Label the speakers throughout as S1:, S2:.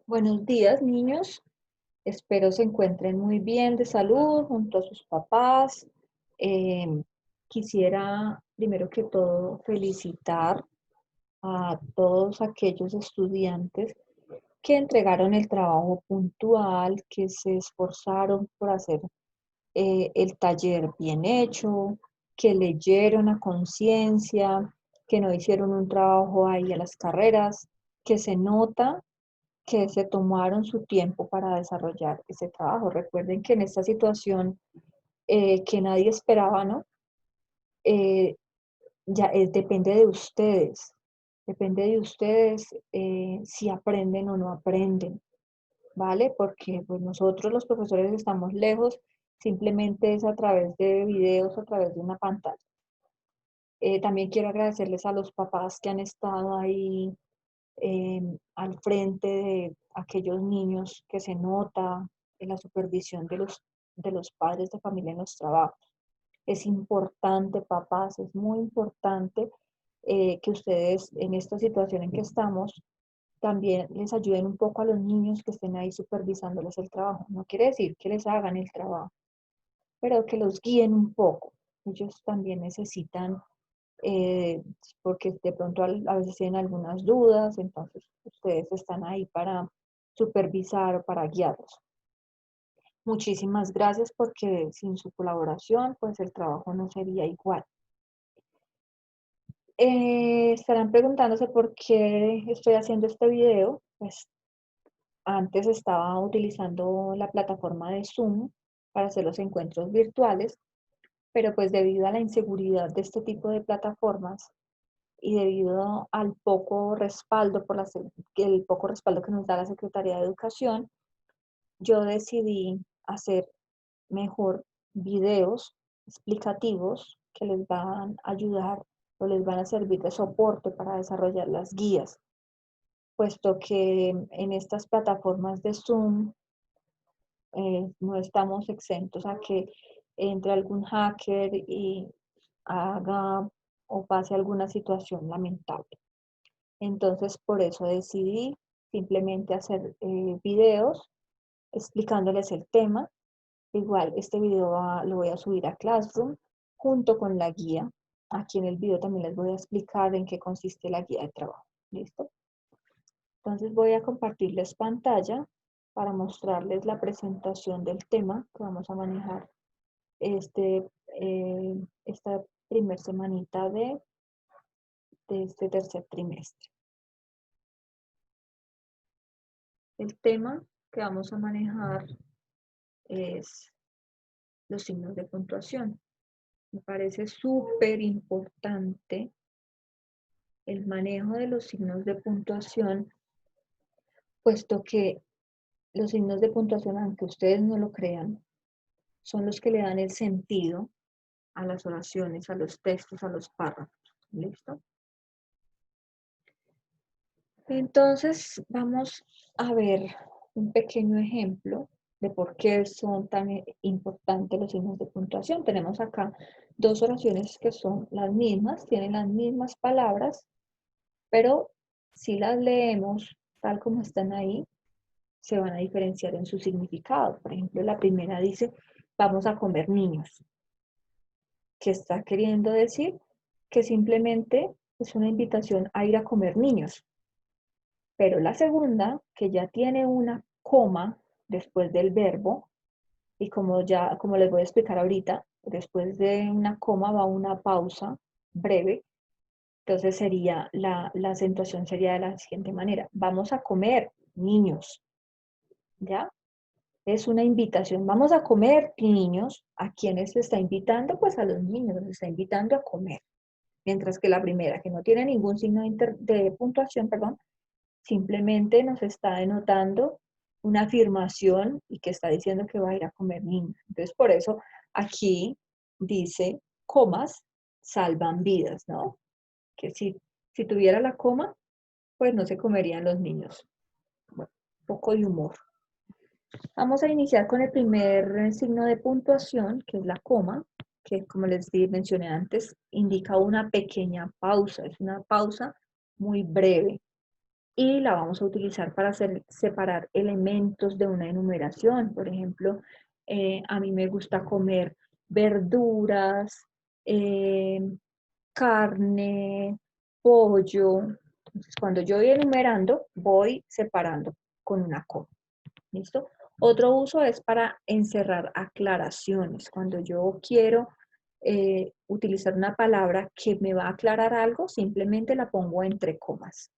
S1: Buenos días, niños. Espero se encuentren muy bien de salud junto a sus papás. Em, Quisiera, primero que todo, felicitar a todos aquellos estudiantes que entregaron el trabajo puntual, que se esforzaron por hacer el taller bien hecho, que leyeron a conciencia, que no hicieron un trabajo ahí a las carreras, que se nota que se tomaron su tiempo para desarrollar ese trabajo. Recuerden que en esta situación que nadie esperaba, ¿no? Eh, ya depende de ustedes, si aprenden o no aprenden, ¿vale? Porque pues nosotros los profesores estamos lejos, simplemente es a través de videos, a través de una pantalla. También quiero agradecerles a los papás que han estado ahí al frente de aquellos niños que se nota en la supervisión de los padres de familia en los trabajos. Es importante, papás, es muy importante que ustedes en esta situación en que estamos también les ayuden un poco a los niños que estén ahí supervisándoles el trabajo. No quiere decir que les hagan el trabajo, pero que los guíen un poco. Ellos también necesitan eh, porque de pronto a veces tienen algunas dudas, entonces ustedes están ahí para supervisar o para guiarlos. Muchísimas gracias porque sin su colaboración, pues el trabajo no sería igual. Estarán preguntándose por qué estoy haciendo este video. Pues antes estaba utilizando la plataforma de Zoom para hacer los encuentros virtuales, pero pues debido a la inseguridad de este tipo de plataformas, y debido al poco respaldo, el poco respaldo que nos da la Secretaría de Educación, yo decidí hacer mejor videos explicativos que les van a ayudar o les van a servir de soporte para desarrollar las guías, puesto que en estas plataformas de Zoom no estamos exentos a que entre algún hacker y haga o pase alguna situación lamentable. Entonces, por eso decidí simplemente hacer videos explicándoles el tema. Igual, este video lo voy a subir a Classroom junto con la guía. Aquí en el video también les voy a explicar en qué consiste la guía de trabajo. ¿Listo? Entonces voy a compartirles pantalla para mostrarles la presentación del tema que vamos a manejar esta primer semanita de este tercer trimestre. El tema que vamos a manejar es los signos de puntuación. Me parece súper importante el manejo de los signos de puntuación, puesto que los signos de puntuación, aunque ustedes no lo crean, son los que le dan el sentido a las oraciones, a los textos, a los párrafos. ¿Listo? Entonces, vamos a ver un pequeño ejemplo de por qué son tan importantes los signos de puntuación. Tenemos acá dos oraciones que son las mismas, tienen las mismas palabras, pero si las leemos tal como están ahí, se van a diferenciar en su significado. Por ejemplo, la primera dice, vamos a comer niños, que está queriendo decir que simplemente es una invitación a ir a comer niños. Pero la segunda, que ya tiene una coma después del verbo, y como les voy a explicar ahorita, después de una coma va una pausa breve, entonces la acentuación sería de la siguiente manera. Vamos a comer, niños, ¿ya? Es una invitación. Vamos a comer, niños. ¿A quiénes se está invitando? Pues a los niños, los está invitando a comer. Mientras que la primera, que no tiene ningún signo de puntuación, perdón, simplemente nos está denotando una afirmación y que está diciendo que va a ir a comer niños. Entonces, por eso aquí dice, comas salvan vidas, ¿no? Que si tuviera la coma, pues no se comerían los niños. Bueno, un poco de humor. Vamos a iniciar con el primer signo de puntuación, que es la coma, que como les mencioné antes, indica una pequeña pausa, es una pausa muy breve. y la vamos a utilizar para separar elementos de una enumeración. Por ejemplo, a mí me gusta comer verduras, eh, carne, pollo. Entonces, cuando yo voy enumerando, voy separando con una coma. ¿Listo? Otro uso es para encerrar aclaraciones. Cuando yo quiero utilizar una palabra que me va a aclarar algo, simplemente la pongo entre comas.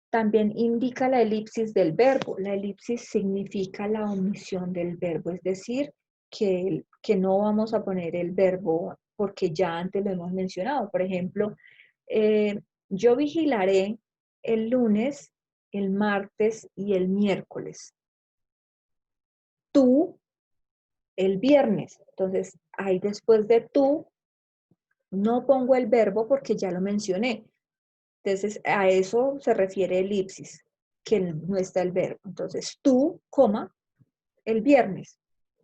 S1: También indica la elipsis del verbo. La elipsis significa la omisión del verbo, es decir, que no vamos a poner el verbo porque ya antes lo hemos mencionado. Por ejemplo, yo vigilaré el lunes, el martes y el miércoles. Tú el viernes. Entonces, ahí después de tú, no pongo el verbo porque ya lo mencioné. Entonces, a eso se refiere elipsis, que no está el verbo. Entonces, tú, coma, el viernes.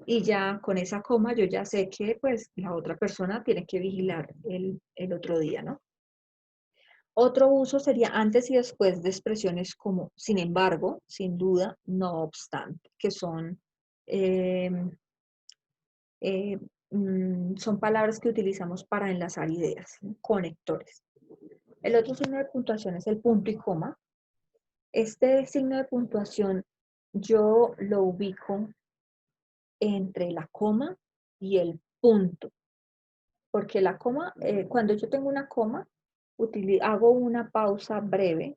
S1: Y ya con esa coma yo ya sé que pues la otra persona tiene que vigilar el otro día, ¿no? Otro uso sería antes y después de expresiones como sin embargo, sin duda, no obstante, que son, eh, son palabras que utilizamos para enlazar ideas, ¿no? Conectores. El otro signo de puntuación es el punto y coma. Este signo de puntuación yo lo ubico entre la coma y el punto, porque la coma, cuando yo tengo una coma, hago una pausa breve.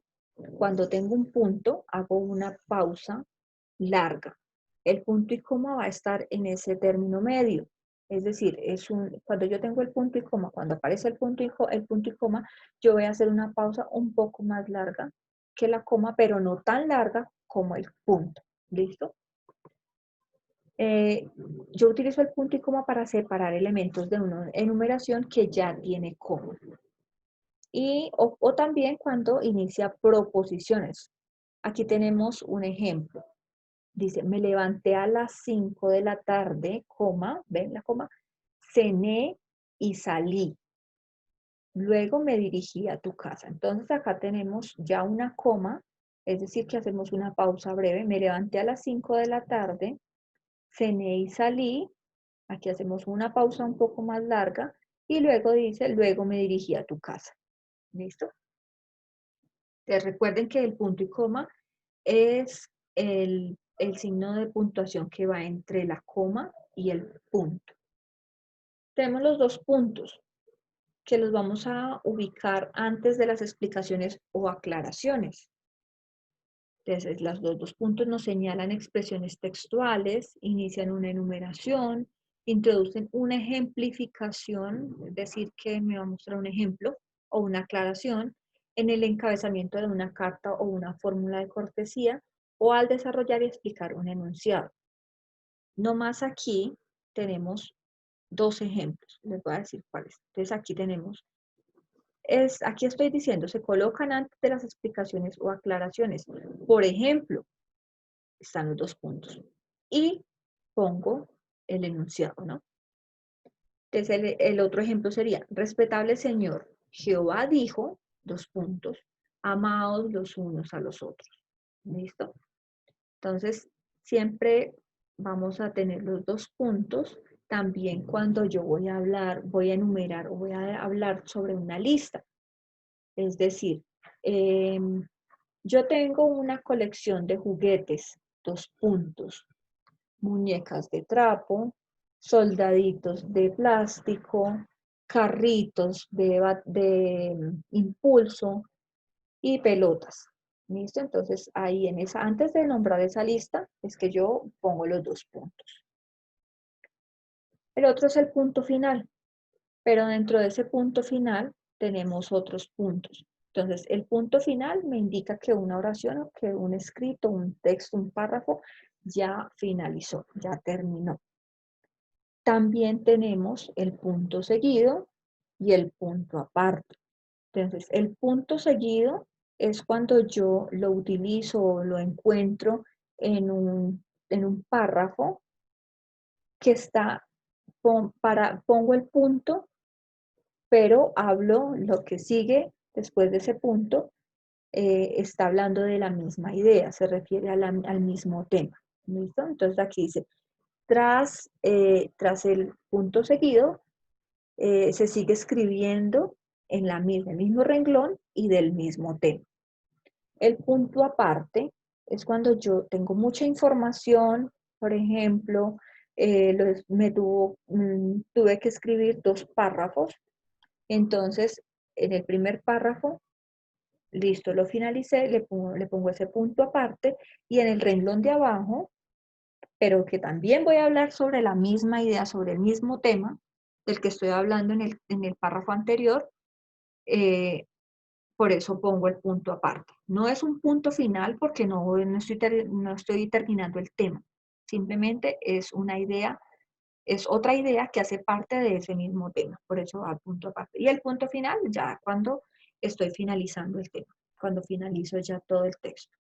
S1: Cuando tengo un punto, hago una pausa larga. El punto y coma va a estar en ese término medio. Es decir, cuando yo tengo el punto y coma, cuando aparece el punto y coma, yo voy a hacer una pausa un poco más larga que la coma, pero no tan larga como el punto. ¿Listo? Eh, yo utilizo el punto y coma para separar elementos de una enumeración que ya tiene coma. O también cuando inicia proposiciones. Aquí tenemos un ejemplo. Dice, me levanté a las 5 de la tarde, coma, ¿ven la coma? Cené y salí. Luego me dirigí a tu casa. Entonces acá tenemos ya una coma, es decir, que hacemos una pausa breve. Me levanté a las 5 de la tarde, cené y salí. Aquí hacemos una pausa un poco más larga y luego dice, luego me dirigí a tu casa. ¿Listo? Recuerden que el punto y coma es el signo de puntuación que va entre la coma y el punto. Tenemos los dos puntos que los vamos a ubicar antes de las explicaciones o aclaraciones. Entonces, los dos puntos nos señalan expresiones textuales, inician una enumeración, introducen una ejemplificación, es decir, que me va a mostrar un ejemplo o una aclaración en el encabezamiento de una carta o una fórmula de cortesía o al desarrollar y explicar un enunciado. No más aquí tenemos dos ejemplos, les voy a decir cuáles. Entonces aquí tenemos aquí estoy diciendo, se colocan antes de las explicaciones o aclaraciones. Por ejemplo, están los dos puntos. Y pongo el enunciado, ¿no? Entonces el otro ejemplo sería, respetable Señor, Jehová dijo, dos puntos, amados los unos a los otros. ¿Listo? Entonces, siempre vamos a tener los dos puntos. También cuando yo voy a hablar, voy a enumerar o voy a hablar sobre una lista. Es decir, yo tengo una colección de juguetes, dos puntos, muñecas de trapo, soldaditos de plástico, carritos de impulso y pelotas. ¿Listo? Entonces, ahí antes de nombrar esa lista, es que yo pongo los dos puntos. El otro es el punto final, pero dentro de ese punto final tenemos otros puntos. Entonces, el punto final me indica que una oración o que un escrito, un texto, un párrafo ya finalizó, ya terminó. También tenemos el punto seguido y el punto aparte. Entonces, el punto seguido es cuando yo lo utilizo o lo encuentro en un párrafo que está, pongo el punto pero hablo lo que sigue después de ese punto está hablando de la misma idea, se refiere al mismo tema. ¿Listo? Entonces aquí dice, tras el punto seguido, se sigue escribiendo en el mismo renglón y del mismo tema. El punto aparte es cuando yo tengo mucha información, por ejemplo, tuve que escribir 2 párrafos, entonces en el primer párrafo, listo, lo finalicé, le pongo ese punto aparte y en el renglón de abajo, pero que también voy a hablar sobre la misma idea, sobre el mismo tema del que estoy hablando en el párrafo anterior, eh, por eso pongo el punto aparte. No es un punto final porque no estoy terminando el tema. Simplemente es una idea, es otra idea que hace parte de ese mismo tema. Por eso va al punto aparte. Y el punto final ya cuando estoy finalizando el tema, cuando finalizo ya todo el texto.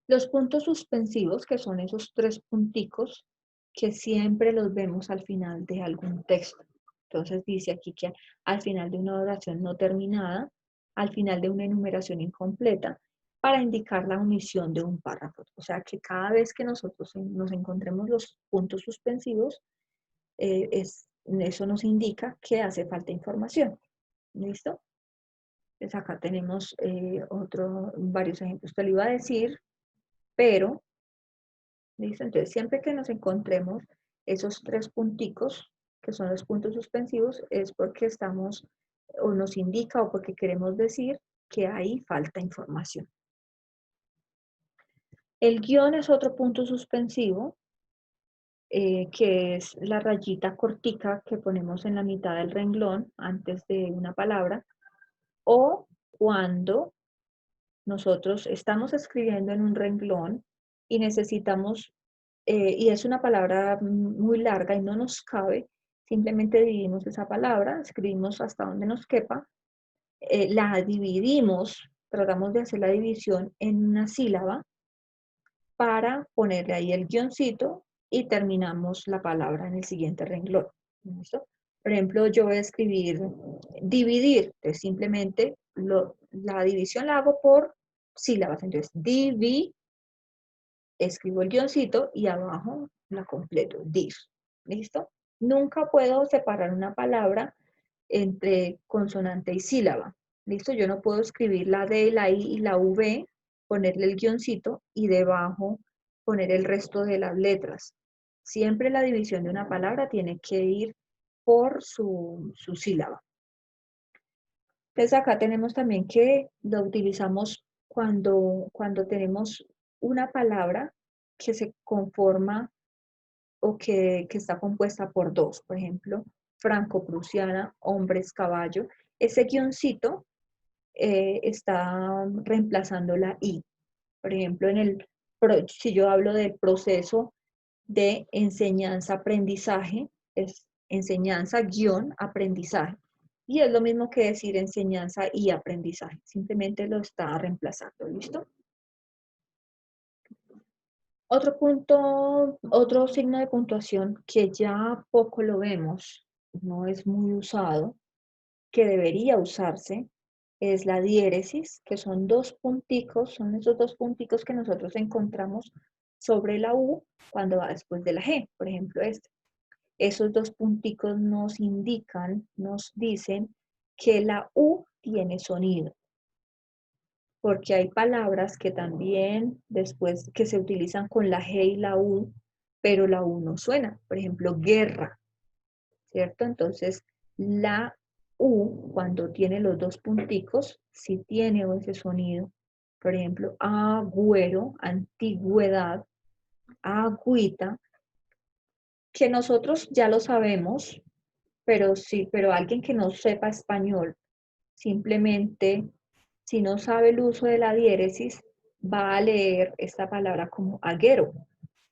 S1: Los puntos suspensivos, que son esos 3 punticos que siempre los vemos al final de algún texto. Entonces dice aquí que al final de una oración no terminada, al final de una enumeración incompleta, para indicar la omisión de un párrafo. O sea que cada vez que nosotros nos encontremos los puntos suspensivos, eso nos indica que hace falta información. ¿Listo? Entonces acá tenemos varios ejemplos. Te lo iba a decir, pero ¿listo? Entonces, siempre que nos encontremos esos 3 punticos, que son los puntos suspensivos, es porque estamos, o nos indica, o porque queremos decir que ahí falta información. El guión es otro punto suspensivo, que es la rayita cortica que ponemos en la mitad del renglón antes de una palabra, o cuando nosotros estamos escribiendo en un renglón y necesitamos, y es una palabra muy larga y no nos cabe, simplemente dividimos esa palabra, escribimos hasta donde nos quepa, la dividimos, tratamos de hacer la división en una sílaba para ponerle ahí el guioncito y terminamos la palabra en el siguiente renglón. ¿Listo? Por ejemplo, yo voy a escribir dividir, entonces simplemente la división la hago por sílabas, entonces escribo el guioncito y abajo la completo, div. ¿Listo? Nunca puedo separar una palabra entre consonante y sílaba. ¿Listo? Yo no puedo escribir la D, la I y la V, ponerle el guioncito y debajo poner el resto de las letras. Siempre la división de una palabra tiene que ir por su sílaba. Entonces acá tenemos también que lo utilizamos cuando tenemos una palabra que se conforma o que está compuesta por 2, por ejemplo, franco-prusiana, hombres, caballo. Ese guioncito está reemplazando la I. Por ejemplo, si yo hablo del proceso de enseñanza-aprendizaje, es enseñanza-aprendizaje. Y es lo mismo que decir enseñanza y aprendizaje. Simplemente lo está reemplazando. ¿Listo? Otro punto, otro signo de puntuación que ya poco lo vemos, no es muy usado, que debería usarse, es la diéresis, que son 2 punticos, son esos 2 punticos que nosotros encontramos sobre la U cuando va después de la G, por ejemplo este. Esos 2 punticos nos indican, nos dicen que la U tiene sonido, porque hay palabras que también después que se utilizan con la G y la U, pero la U no suena. Por ejemplo, guerra, ¿cierto? Entonces, la U, cuando tiene los 2 punticos, sí tiene ese sonido. Por ejemplo, agüero, antigüedad, agüita, que nosotros ya lo sabemos, pero sí, pero alguien que no sepa español, simplemente, si no sabe el uso de la diéresis, va a leer esta palabra como aguero,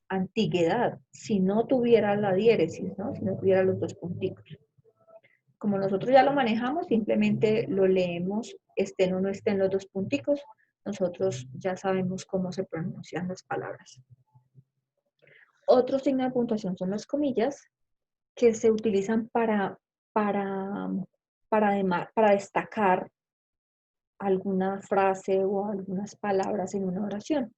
S1: antigüedad, si no tuviera la diéresis, ¿no? Si no tuviera los 2 punticos. Como nosotros ya lo manejamos, simplemente lo leemos, estén o no estén los 2 punticos, nosotros ya sabemos cómo se pronuncian las palabras. Otro signo de puntuación son las comillas, que se utilizan para destacar alguna frase o algunas palabras en una oración.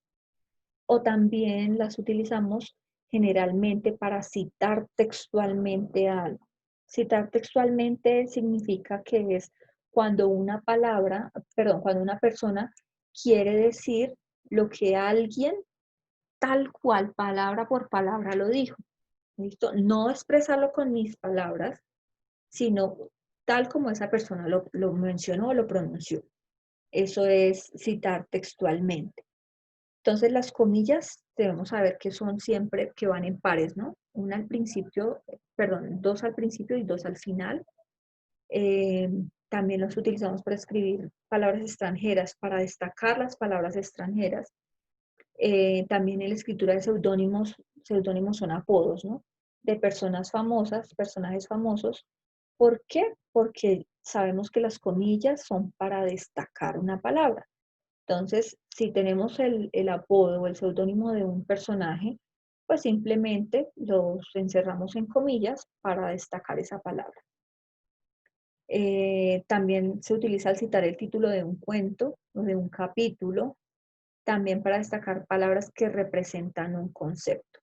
S1: O también las utilizamos generalmente para citar textualmente algo. Citar textualmente significa que es cuando una palabra, perdón, cuando una persona quiere decir lo que alguien tal cual, palabra por palabra lo dijo. ¿Listo? No expresarlo con mis palabras, sino tal como esa persona lo mencionó o lo pronunció. Eso es citar textualmente. Entonces las comillas debemos saber que son siempre que van en pares, ¿no? Una al principio, perdón, dos al principio y dos al final. Eh, También los utilizamos para escribir palabras extranjeras, para destacar las palabras extranjeras. También en la escritura de seudónimos, seudónimos son apodos, ¿no? De personas famosas, personajes famosos. ¿Por qué? Porque sabemos que las comillas son para destacar una palabra. Entonces, si tenemos el apodo o el seudónimo de un personaje, pues simplemente los encerramos en comillas para destacar esa palabra. También se utiliza al citar el título de un cuento o de un capítulo, también para destacar palabras que representan un concepto.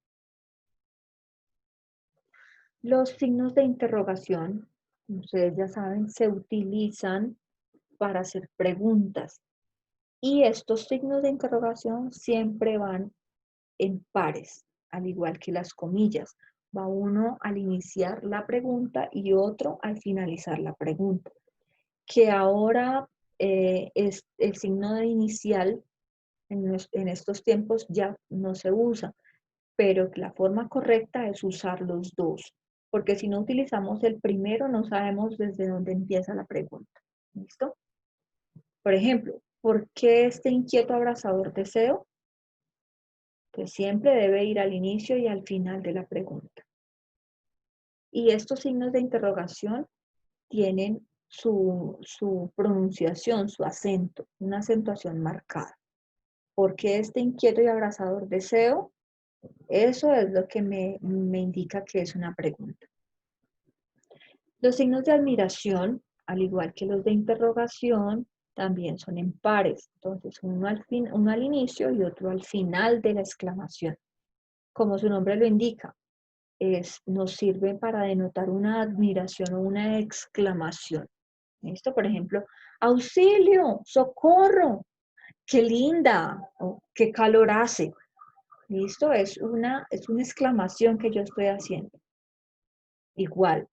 S1: Los signos de interrogación, ustedes ya saben, se utilizan para hacer preguntas. Y estos signos de interrogación siempre van en pares, al igual que las comillas. Va uno al iniciar la pregunta y otro al finalizar la pregunta. Que ahora es el signo de inicial en estos tiempos ya no se usa, pero la forma correcta es usar los dos, porque si no utilizamos el primero no sabemos desde dónde empieza la pregunta. ¿Listo? Por ejemplo, ¿por qué este inquieto abrazador deseo? Pues siempre debe ir al inicio y al final de la pregunta. Y estos signos de interrogación tienen su pronunciación, su acento, una acentuación marcada. ¿Por qué este inquieto y abrazador deseo? Eso es lo que me indica que es una pregunta. Los signos de admiración, al igual que los de interrogación, también son en pares. Entonces, uno al inicio y otro al final de la exclamación. Como su nombre lo indica, nos sirve para denotar una admiración o una exclamación. ¿Listo? Por ejemplo, auxilio, socorro, qué linda, o qué calor hace. ¿Listo? Es una exclamación que yo estoy haciendo. Igual,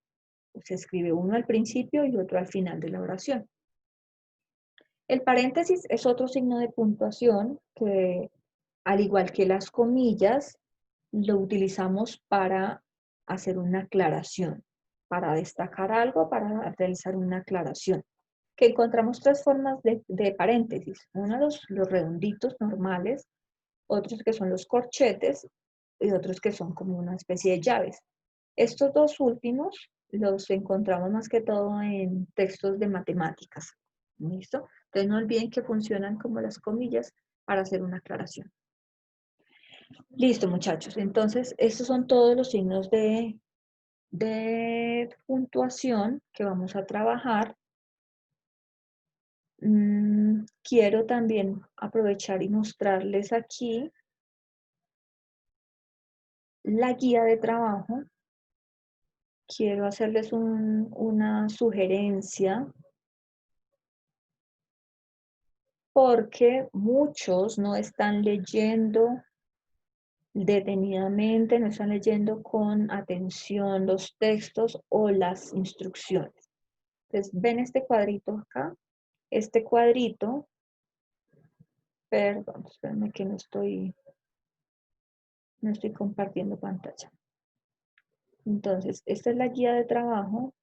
S1: se escribe uno al principio y otro al final de la oración. El paréntesis es otro signo de puntuación que, al igual que las comillas, lo utilizamos para hacer una aclaración, para destacar algo, para realizar una aclaración. Que encontramos tres formas de paréntesis. Uno, los redonditos normales, otros que son los corchetes y otros que son como una especie de llaves. Estos dos últimos los encontramos más que todo en textos de matemáticas. ¿Listo? Entonces no olviden que funcionan como las comillas para hacer una aclaración. Listo, muchachos. Entonces, estos son todos los signos de puntuación que vamos a trabajar. Quiero también aprovechar y mostrarles aquí la guía de trabajo. Quiero hacerles una sugerencia porque muchos no están leyendo detenidamente, no están leyendo con atención los textos o las instrucciones. Entonces, ven este cuadrito acá. Este cuadrito, perdón, espérenme que no estoy compartiendo pantalla. Entonces, esta es la guía de trabajo.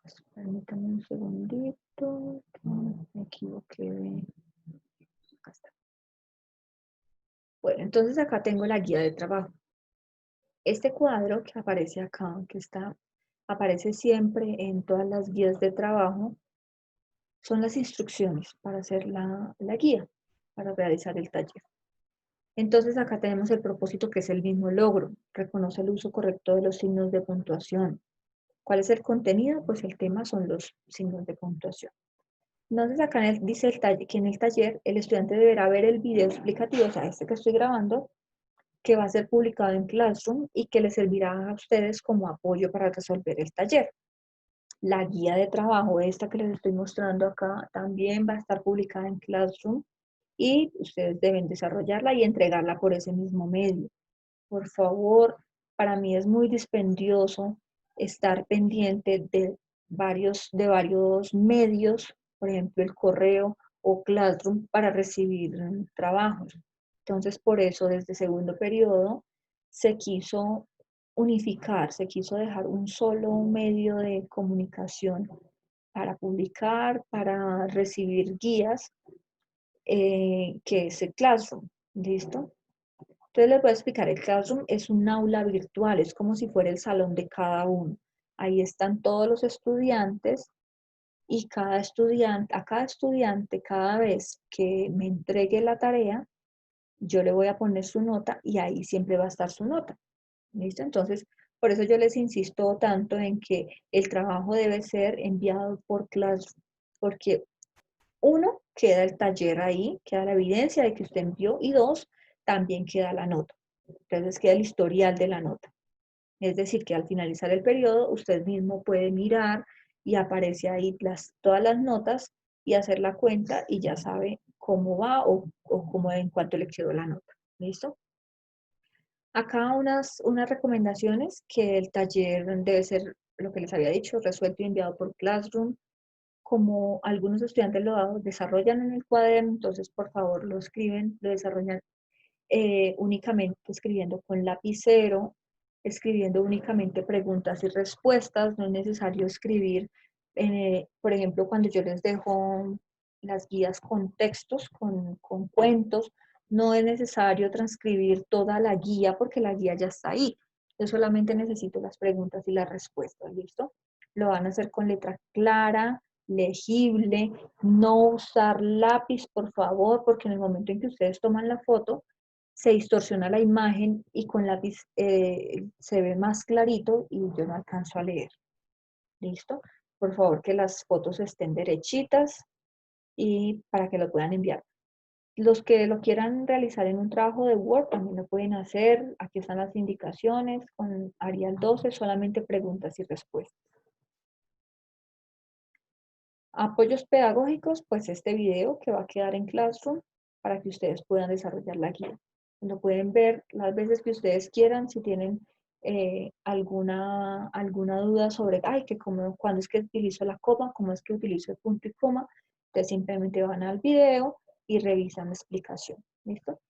S1: Pues, permítame un segundito, que me equivoqué acá está. Bueno, entonces acá tengo la guía de trabajo. Este cuadro que aparece acá, aparece siempre en todas las guías de trabajo, son las instrucciones para hacer la guía, para realizar el taller. Entonces acá tenemos el propósito que es el mismo logro, reconoce el uso correcto de los signos de puntuación. ¿Cuál es el contenido? Pues el tema son los signos de puntuación. Entonces acá dice que en el taller el estudiante deberá ver el video explicativo, o sea, este que estoy grabando, que va a ser publicado en Classroom y que les servirá a ustedes como apoyo para resolver el taller. La guía de trabajo, esta que les estoy mostrando acá, también va a estar publicada en Classroom y ustedes deben desarrollarla y entregarla por ese mismo medio. Por favor, para mí es muy dispendioso estar pendiente de varios medios, por ejemplo, el correo o Classroom para recibir trabajos. Entonces, por eso, desde segundo periodo, se quiso unificar, se quiso dejar un solo medio de comunicación para publicar, para recibir guías, que es el Classroom. ¿Listo? Entonces les voy a explicar, el Classroom es un aula virtual, es como si fuera el salón de cada uno. Ahí están todos los estudiantes y a cada estudiante, cada vez que me entregue la tarea, yo le voy a poner su nota y ahí siempre va a estar su nota. ¿Listo? Entonces, por eso yo les insisto tanto en que el trabajo debe ser enviado por Classroom, porque uno, queda el taller ahí, queda la evidencia de que usted envió, y dos, también queda la nota. Entonces queda el historial de la nota. Es decir, que al finalizar el periodo, usted mismo puede mirar y aparece ahí todas las notas y hacer la cuenta y ya sabe cómo va o cómo en cuánto le quedó la nota. ¿Listo? Acá unas recomendaciones, que el taller debe ser lo que les había dicho, resuelto y enviado por Classroom. Como algunos estudiantes lo desarrollan en el cuaderno, entonces por favor lo escriben, lo desarrollan únicamente escribiendo con lapicero, escribiendo únicamente preguntas y respuestas. No es necesario escribir, por ejemplo, cuando yo les dejo las guías con textos, con cuentos, no es necesario transcribir toda la guía porque la guía ya está ahí. Yo solamente necesito las preguntas y las respuestas, ¿listo? Lo van a hacer con letra clara, legible, no usar lápiz, por favor, porque en el momento en que ustedes toman la foto, se distorsiona la imagen y con lápiz se ve más clarito y yo no alcanzo a leer. ¿Listo? Por favor, que las fotos estén derechitas y para que lo puedan enviar. Los que lo quieran realizar en un trabajo de Word también lo pueden hacer. Aquí están las indicaciones con Arial 12, solamente preguntas y respuestas. Apoyos pedagógicos, pues este video que va a quedar en Classroom para que ustedes puedan desarrollar la guía. Lo pueden ver las veces que ustedes quieran. Si tienen alguna duda sobre, cuándo es que utilizo la coma, cómo es que utilizo el punto y coma, ustedes simplemente van al video y revisan la explicación. ¿Listo?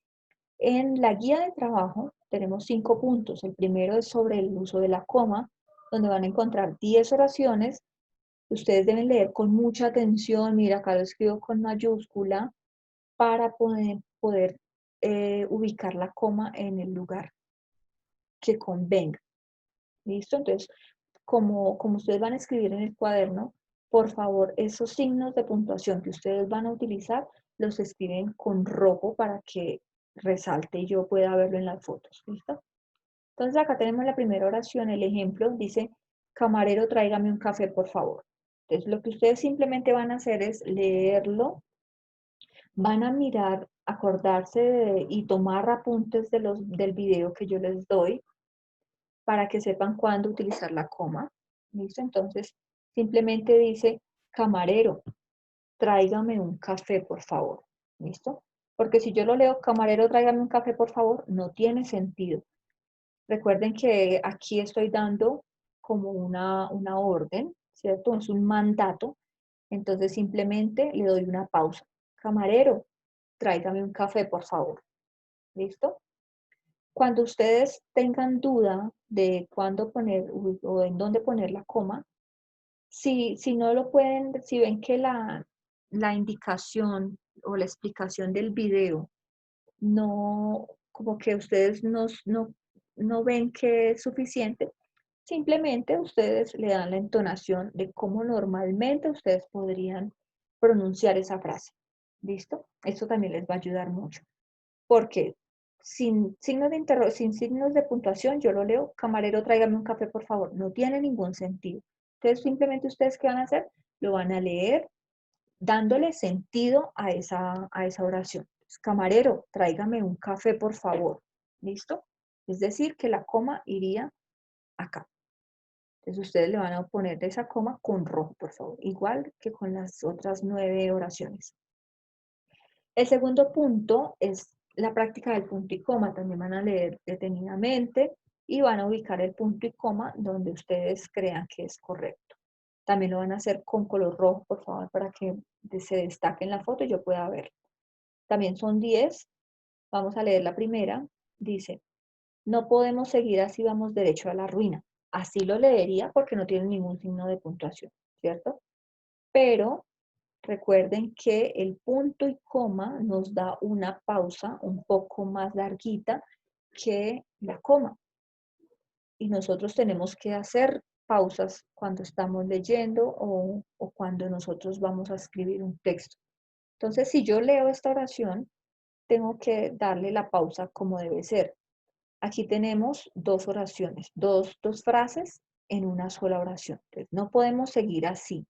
S1: En la guía de trabajo tenemos 5 puntos. El primero es sobre el uso de la coma, donde van a encontrar 10 oraciones. Ustedes deben leer con mucha atención. Mira, acá lo escribo con mayúscula para poder ubicar la coma en el lugar que convenga. ¿Listo? Entonces, como ustedes van a escribir en el cuaderno, por favor, esos signos de puntuación que ustedes van a utilizar, los escriben con rojo para que resalte y yo pueda verlo en las fotos. ¿Listo? Entonces, acá tenemos la primera oración. El ejemplo dice: camarero, tráigame un café, por favor. Entonces, lo que ustedes simplemente van a hacer es leerlo, van a mirar, acordarse y tomar apuntes del video que yo les doy para que sepan cuándo utilizar la coma. ¿Listo? Entonces, simplemente dice: camarero, tráigame un café, por favor. ¿Listo? Porque si yo lo leo, camarero, tráigame un café, por favor, no tiene sentido. Recuerden que aquí estoy dando como una orden, ¿cierto? Es un mandato. Entonces simplemente le doy una pausa. Camarero, tráigame un café, por favor. ¿Listo? Cuando ustedes tengan duda de cuándo poner o en dónde poner la coma, si no lo pueden, si ven que la indicación o la explicación del video no, como que ustedes no ven que es suficiente, simplemente ustedes le dan la entonación de cómo normalmente ustedes podrían pronunciar esa frase. ¿Listo? Esto también les va a ayudar mucho. Porque sin signos de puntuación, yo lo leo, camarero, tráigame un café, por favor. No tiene ningún sentido. Entonces, simplemente ustedes, ¿qué van a hacer? Lo van a leer dándole sentido a esa oración. Camarero, tráigame un café, por favor. ¿Listo? Es decir, que la coma iría acá. Entonces ustedes le van a poner esa coma con rojo, por favor, igual que con las otras 9 oraciones. El segundo punto es la práctica del punto y coma. También van a leer detenidamente y van a ubicar el punto y coma donde ustedes crean que es correcto. También lo van a hacer con color rojo, por favor, para que se destaque en la foto y yo pueda ver. También son 10. Vamos a leer la primera. Dice, no podemos seguir así, vamos derecho a la ruina. Así lo leería porque no tiene ningún signo de puntuación, ¿cierto? Pero recuerden que el punto y coma nos da una pausa un poco más larguita que la coma. Y nosotros tenemos que hacer pausas cuando estamos leyendo o cuando nosotros vamos a escribir un texto. Entonces, si yo leo esta oración, tengo que darle la pausa como debe ser. Aquí tenemos dos oraciones, dos frases en una sola oración. Entonces, no podemos seguir así,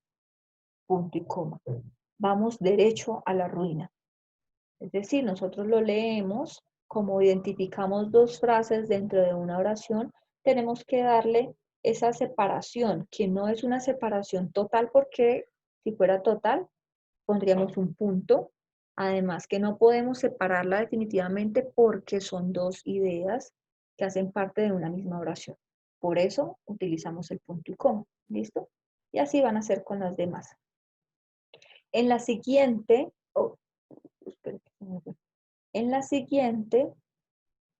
S1: punto y coma. Vamos derecho a la ruina. Es decir, nosotros lo leemos, como identificamos dos frases dentro de una oración, tenemos que darle esa separación, que no es una separación total, porque si fuera total, pondríamos un punto. Además que no podemos separarla definitivamente porque son dos ideas que hacen parte de una misma oración. Por eso utilizamos el punto y coma. ¿Listo? Y así van a ser con las demás. En la siguiente, en la siguiente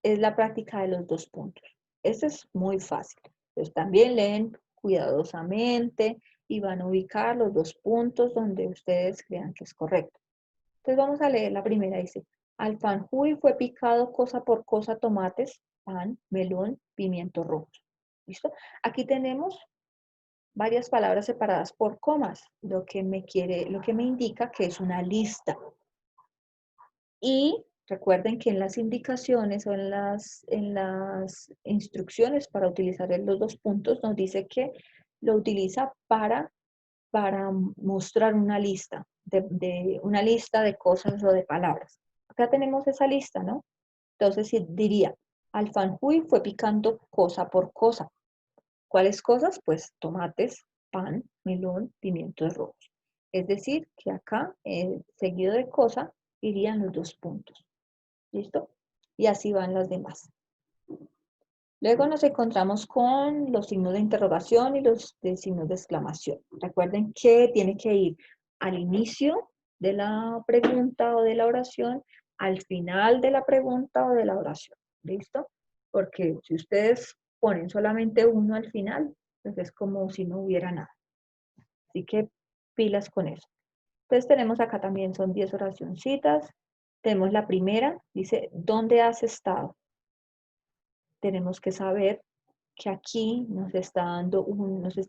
S1: es la práctica de los dos puntos. Esto es muy fácil. Entonces también leen cuidadosamente y van a ubicar los dos puntos donde ustedes crean que es correcto. Entonces vamos a leer la primera. Dice, Alfanjuy fue picado cosa por cosa, tomates, pan, melón, pimientos rojos. ¿Listo? Aquí tenemos varias palabras separadas por comas, lo que me indica que es una lista. Y recuerden que en las indicaciones o en las instrucciones para utilizar los dos puntos nos dice que lo utiliza para mostrar una lista, una lista de cosas o de palabras. Acá tenemos esa lista, ¿no? Entonces diría, Alfanjuy fue picando cosa por cosa. ¿Cuáles cosas? Pues tomates, pan, melón, pimientos rojos. Es decir, que acá, seguido de cosa, irían los dos puntos. ¿Listo? Y así van las demás. Luego nos encontramos con los signos de interrogación y los signos de exclamación. Recuerden que tiene que ir al inicio de la pregunta o de la oración, al final de la pregunta o de la oración. ¿Listo? Porque si ustedes ponen solamente uno al final, pues es como si no hubiera nada. Así que pilas con eso. Entonces tenemos acá también, son 10 oracioncitas. Tenemos la primera, dice, ¿dónde has estado? Tenemos que saber que aquí nos está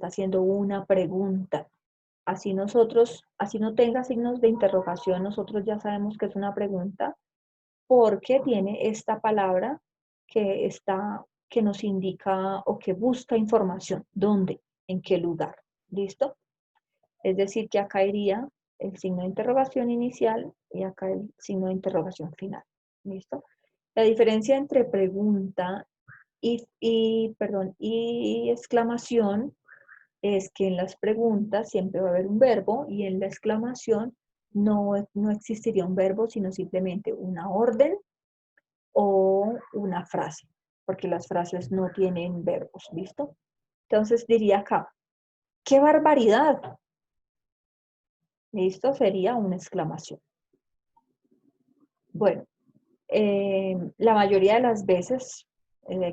S1: haciendo una pregunta. Así no tenga signos de interrogación, nosotros ya sabemos que es una pregunta, porque tiene esta palabra que nos indica o que busca información. ¿Dónde? ¿En qué lugar? ¿Listo? Es decir, que acá iría el signo de interrogación inicial y acá el signo de interrogación final. ¿Listo? La diferencia entre pregunta y exclamación es que en las preguntas siempre va a haber un verbo y en la exclamación no existiría un verbo, sino simplemente una orden o una frase, porque las frases no tienen verbos, ¿listo? Entonces diría acá, ¡qué barbaridad! ¿Listo? Sería una exclamación. Bueno, la mayoría de las veces,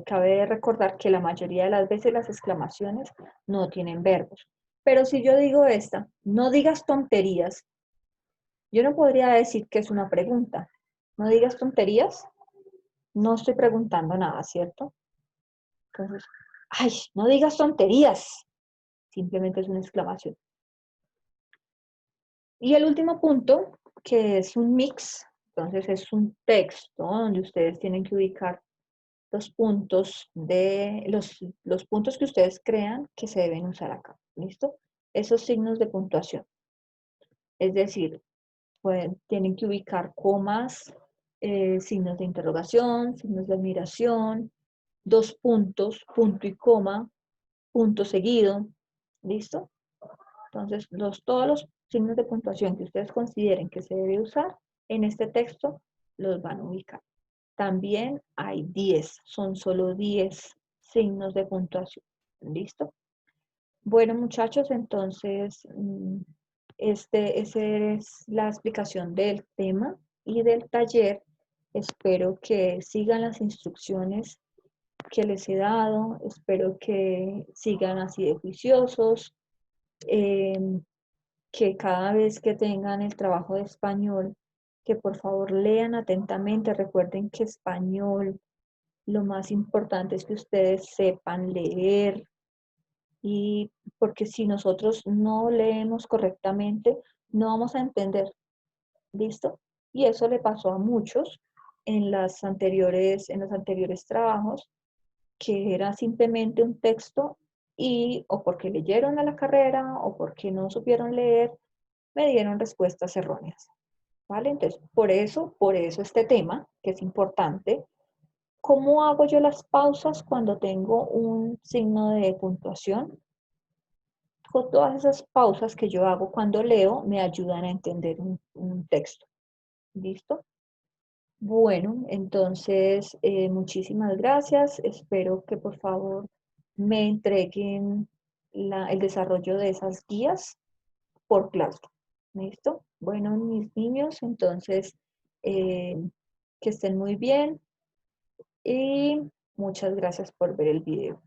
S1: cabe recordar que la mayoría de las veces las exclamaciones no tienen verbos. Pero si yo digo esta, no digas tonterías, yo no podría decir que es una pregunta. No digas tonterías, no estoy preguntando nada, ¿cierto? Entonces, ay, no digas tonterías, simplemente es una exclamación. Y el último punto, que es un mix, entonces es un texto donde ustedes tienen que ubicar los puntos los puntos que ustedes crean que se deben usar acá. ¿Listo? Esos signos de puntuación. Es decir, tienen que ubicar comas, signos de interrogación, signos de admiración, dos puntos, punto y coma, punto seguido. ¿Listo? Entonces, todos los signos de puntuación que ustedes consideren que se debe usar en este texto, los van a ubicar. También hay 10, son solo 10 signos de puntuación. ¿Listo? Bueno, muchachos, entonces, esa es la explicación del tema y del taller. Espero que sigan las instrucciones que les he dado, espero que sigan así de juiciosos, que cada vez que tengan el trabajo de español, que por favor lean atentamente. Recuerden que español, lo más importante es que ustedes sepan leer, y porque si nosotros no leemos correctamente, no vamos a entender. ¿Listo? Y eso le pasó a muchos en los anteriores trabajos, que era simplemente un texto y o porque leyeron a la carrera o porque no supieron leer, me dieron respuestas erróneas. ¿Vale? Entonces, por eso este tema, que es importante. ¿Cómo hago yo las pausas cuando tengo un signo de puntuación? Con todas esas pausas que yo hago cuando leo me ayudan a entender un texto. ¿Listo? Bueno, entonces, muchísimas gracias. Espero que por favor me entreguen el desarrollo de esas guías por clase. ¿Listo? Bueno, mis niños, entonces, eh, que estén muy bien y muchas gracias por ver el video.